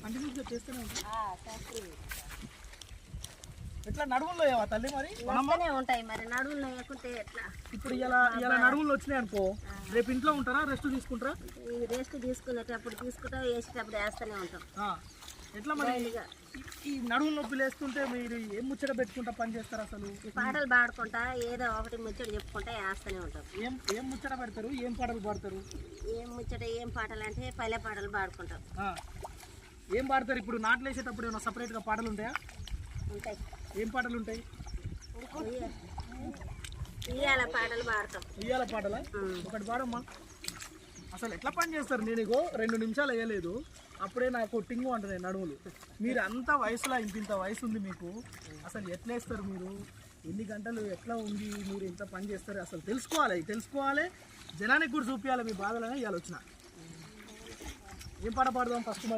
కంటిన్యూస్గా చేస్తూనే ఉంటాం. ఎట్లా నడువుల్లో తల్లి మరి ఉంటాయి మరి నడువులు లేకుంటే ఎట్లా? ఇప్పుడు ఇలా నడువులు వచ్చినాయి అనుకో, రేపు ఇంట్లో ఉంటారా, రెస్ట్ తీసుకుంటారా? రెస్ట్ తీసుకునేటప్పుడు తీసుకుంటాం, వేసేటప్పుడు వేస్తూనే ఉంటాం. ఎట్లా మరి ఈ నడువులు నొప్పులు వేస్తుంటే మీరు ఏం ముచ్చట పెట్టుకుంటా పని చేస్తారు? అసలు పాటలు పాడుకుంటా ఏదో ఒకటి ముచ్చట చెప్పుకుంటా వేస్తూనే ఉంటాం. ఏం ముచ్చట పెడతారు? ఏం పాటలు పాడతారు? ఏం ముచ్చట ఏం పాటలు అంటే పల్లె పాటలు పాడుకుంటాం. ఏం పాడతారు? ఇప్పుడు నాట్లు వేసేటప్పుడు ఏమైనా సపరేట్గా పాటలు ఉంటాయా? ఉంటాయి. ఏం పాటలు ఉంటాయి? ఇయ్యాల పాటలు పాడతాం. ఇయ్యాల పాటలా? ఒకటి పాడమ్మా. అసలు ఎట్లా పని చేస్తారు? నేను ఇగో 2 నిమిషాలు వేయలేదు, అప్పుడే నాకు టింగు అంటున్నాయి నడువులు. మీరు అంత వయసులో ఇంత వయసు ఉంది మీకు, అసలు ఎట్లా వేస్తారు మీరు? ఎన్ని గంటలు ఎట్లా ఉంది? మీరు ఎంత పని చేస్తారు? అసలు తెలుసుకోవాలి, జనానికి కూడా చూపించాలి మీ బాధలని. ఇవాళ వచ్చిన ఏం పాట పాడదాం ఫస్ట్?